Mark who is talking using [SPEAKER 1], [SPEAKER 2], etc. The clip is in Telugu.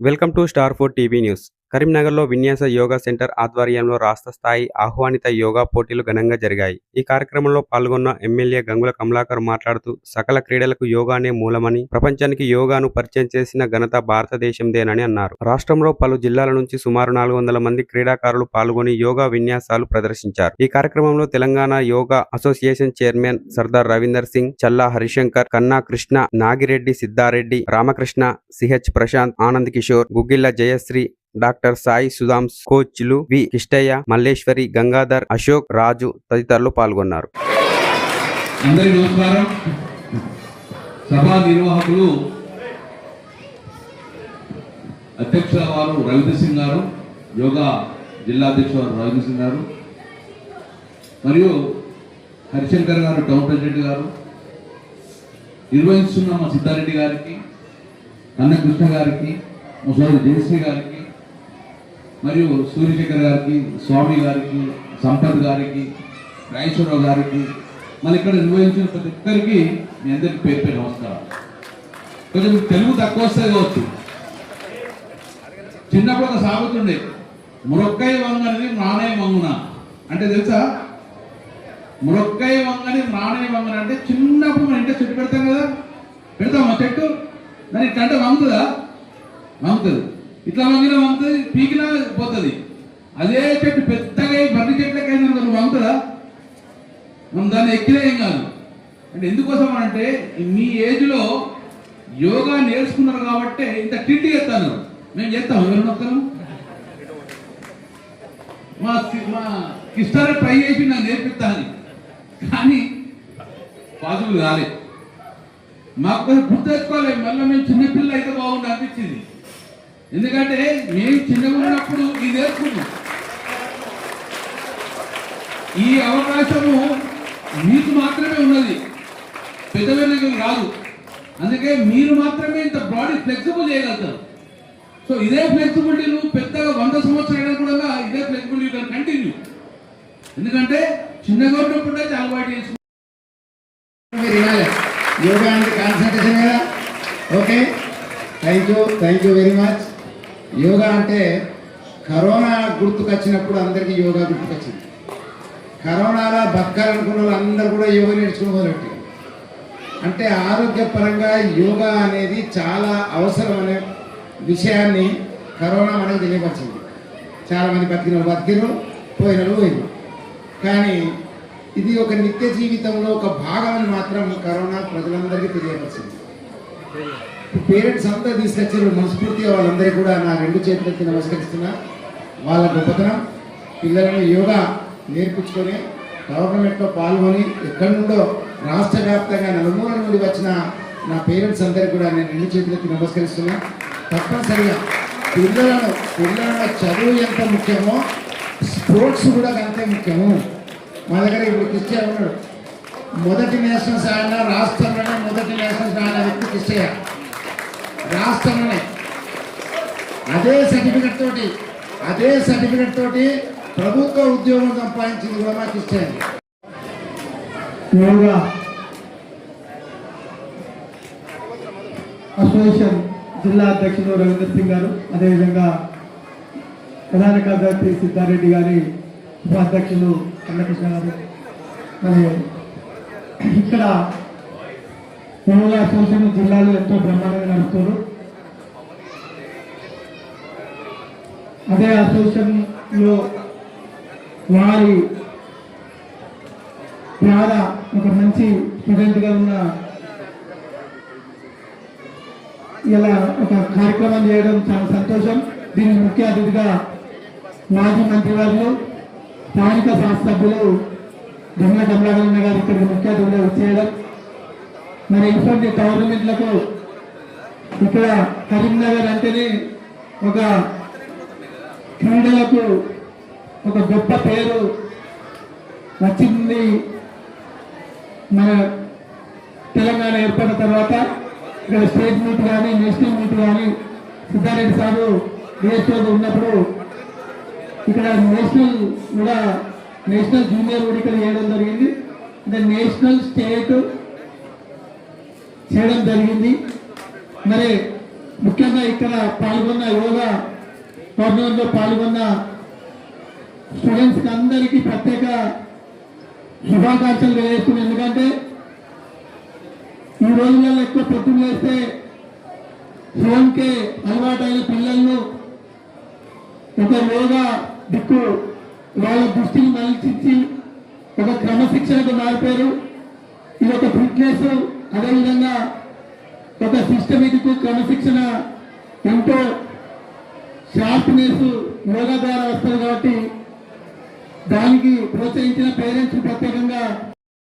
[SPEAKER 1] Welcome to star 4 TV news. కరీంనగర్లో విన్యాస యోగా సెంటర్ ఆధ్వర్యంలో రాష్ట్ర స్థాయి ఆహ్వానిత యోగా పోటీలు ఘనంగా జరిగాయి. ఈ కార్యక్రమంలో పాల్గొన్న ఎమ్మెల్యే గంగుల కమలాకర్ మాట్లాడుతూ సకల క్రీడలకు యోగానే మూలమని, ప్రపంచానికి యోగాను పరిచయం చేసిన ఘనత భారతదేశందేనని అన్నారు. రాష్ట్రంలో పలు జిల్లాల నుంచి సుమారు 400 మంది క్రీడాకారులు పాల్గొని యోగా విన్యాసాలు ప్రదర్శించారు. ఈ కార్యక్రమంలో తెలంగాణ యోగా అసోసియేషన్ చైర్మన్ సర్దార్ రవీందర్ సింగ్, చల్లా హరిశంకర్, కన్నా కృష్ణ, నాగిరెడ్డి సిద్ధారెడ్డి, రామకృష్ణ, సిహెచ్ ప్రశాంత్, ఆనంద్ కిషోర్, గుగ్గిళ్ల జయశ్రీ, డాక్టర్ సాయి సుధాంస్, కోచ్లు వి కిష్టయ్య, మల్లేశ్వరి, గంగాధర్, అశోక్, రాజు తదితరులు పాల్గొన్నారు.
[SPEAKER 2] అందరికీ నమస్కారం. సభా నిర్వాహకులు అధ్యక్ష వారు రవీంద్ర సింగ్ గారు, యోగా జిల్లా అధ్యక్షుడు వారు రవీంద్ర సింగ్ గారు, మరియు హరిశంకర్ గారు టౌన్ ప్రెసిడెంట్ గారు, నిర్వహిస్తున్న మా సిద్ధారెడ్డి గారికి, కన్నా కృష్ణ గారికి, మా సోదరు జయశ్రీ గారికి, మరియు సూర్యశేఖర్ గారికి, స్వామి గారికి, సంపత్ గారికి, రాయేశ్వరరావు గారికి, మళ్ళీ ఇక్కడ నిర్వహించిన ప్రతి ఒక్కరికి మీ అందరికీ పేరు పేరు నమస్కారం. కొంచెం తెలుగు తక్కువ వస్తే కావచ్చు. చిన్నప్పుడు ఒక సాగుతు ఉండే, మురొక్కై వంగని నాణ్య వంగున అంటే తెలుసా? మురొక్కై వంగని నాణ్య వంగన అంటే చిన్నప్పుడు మన ఇంట్లో చెట్టు పెడతాం కదా, పెడతాం ఆ చెట్టు, దాని ఇట్లా వంగుతుందా? వంగుతుంది. ఇట్లా వంగినా వంగుతుంది, పీకినా పోతుంది. అదే చెట్టు పెద్దగా బర్రి చెట్లకైనా వంగుతుందా? మనం దాన్ని ఎక్కినా ఏం కాదు. అంటే ఎందుకోసం అంటే మీ ఏజ్లో యోగా నేర్చుకున్నారు కాబట్టి ఇంత టింటి చేస్తాను. మేము చేస్తాం, ఎవరు వస్తాను? మా కిష్టాలు ట్రై చేసి నాకు నేర్పిస్తాను, కానీ పాజిబుల్ కాలే. మాకు గుర్తు తెచ్చుకోవాలి, మళ్ళీ మేము చిన్నపిల్ల అయితే బాగుంది అనిపించింది. ఎందుకంటే మేము చిన్నగా ఉన్నప్పుడు ఇది నేర్చుకున్నాం. ఈ అవకాశము మీకు మాత్రమే ఉన్నది, పెద్దవాళ్ళకి రాదు. అందుకే మీరు మాత్రమే ఇంత బాడీ ఫ్లెక్సిబుల్ చేయగలుగుతారు. సో ఇదే ఫ్లెక్సిబిలిటీ నువ్వు పెద్దగా 100 సంవత్సరాలు కూడా ఇదే ఫ్లెక్సిబిలిటీ కానీ కంటిన్యూ. ఎందుకంటే చిన్నగా ఉన్నప్పుడు అయితే అలవాటు చేసుకుంటారు.
[SPEAKER 3] యోగా అంటే కాన్సన్ట్రేషన్ కదా. Okay, thank you very much. Yoga అంటే కరోనా గుర్తుకొచ్చినప్పుడు అందరికీ యోగా గుర్తుకొచ్చింది. కరోనాలో బతకాలనుకున్న వాళ్ళు అందరూ కూడా యోగా నేర్చుకోవాలి. అంటే ఆరోగ్యపరంగా యోగా అనేది చాలా అవసరం అనే విషయాన్ని కరోనా మనకు తెలియపరిచింది. చాలామంది బతికిన పోయిన. కానీ ఇది ఒక నిత్య జీవితంలో ఒక భాగమని మాత్రం కరోనా ప్రజలందరికీ తెలియపరిచింది. పేరెంట్స్ అంతా తీసుకొచ్చారు. మనస్ఫూర్తిగా వాళ్ళందరికీ కూడా నా 2 చేతులెత్తి నమస్కరిస్తున్నా. వాళ్ళ గొప్పతనం, పిల్లలను యోగా నేర్పించుకొని గవర్నమెంట్లో పాల్గొని ఎక్కడి నుండో రాష్ట్ర వ్యాప్తంగా నలుమూల నుండి వచ్చిన నా పేరెంట్స్ అందరికీ కూడా నేను 2 చేతులెత్తి నమస్కరిస్తున్నా. తప్పనిసరిగా పిల్లల చదువు ఎంత ముఖ్యమో స్పోర్ట్స్ కూడా అంతే ముఖ్యము. మా దగ్గర ఇప్పుడు కిష్టయ్య ఉన్నాడు. మొదటి నేషనల్స్ ఆడిన రాష్ట్రంలోనే మొదటి నేషనల్స్ ఆడిన వ్యక్తి కిష్టయ్య. రాష్ట్రంలోనే అదే సర్టిఫికెట్ తోటి ప్రభుత్వ ఉద్యోగం సంపాదించింది కూడా మా కిష్టయ్య.
[SPEAKER 4] యోగా అసోసియేషన్ జిల్లా అధ్యక్షుడు రవీంద్ర సింగ్ గారు, అదేవిధంగా ప్రధాన కార్యదర్శి సిద్ధారెడ్డి గారి ఉపాధ్యక్షులు కన్నకృష్ణ గారు, మరి ఇక్కడ యోగా అసోసియేషన్ జిల్లాలో ఎంతో బ్రహ్మాండంగా నడుపుతారు. అదే అసోసియేషన్లో వారి ద్వారా ఒక మంచి స్టూడెంట్గా ఉన్న ఇలా ఒక కార్యక్రమం చేయడం చాలా సంతోషం. దీనికి ముఖ్య అతిథిగా మాజీ మంత్రివర్యులు, స్థానిక శాసనసభ్యులు గంగుల కమలాకర్ గారు ఇక్కడికి ముఖ్య అతిథిగా వచ్చేయడం, మరి ఇటువంటి టోర్నమెంట్లకు ఇక్కడ కరీంనగర్ అంటేనే ఒక క్రీడలకు ఒక గొప్ప పేరు వచ్చింది. మన తెలంగాణ ఏర్పడిన తర్వాత ఇక్కడ స్టేట్ మీట్ కానీ నేషనల్ మీట్ కానీ సిద్ధారెడ్డి సారు డిఎస్ఓగా ఉన్నప్పుడు ఇక్కడ నేషనల్ జూనియర్ కూడా ఇక్కడ చేయడం జరిగింది. అంటే నేషనల్ స్టేట్ చేయడం జరిగింది. మరి ముఖ్యంగా ఇక్కడ పాల్గొన్న యోగా టోర్నమెంట్లో పాల్గొన్న స్టూడెంట్స్కి అందరికీ ప్రత్యేక శుభాకాంక్షలు తెలియజేస్తున్నాను. ఎందుకంటే ఈ రోజులలో ఎక్కువ పొద్దున్న లేస్తే ఫోన్కే అలవాటైన పిల్లలను ఒక యోగా దిక్కు వాళ్ళ దృష్టిని మరల్చి ఒక క్రమశిక్షణకు మారిపోయారు. ఇది ఒక ఫిట్నెస్, అదేవిధంగా ఒక సిస్టమేటిక్ క్రమశిక్షణ, ఎంతో షార్ప్నెస్ యోగా ద్వారా వస్తుంది. కాబట్టి దానికి ప్రోత్సహించిన పేరెంట్స్ ప్రత్యేకంగా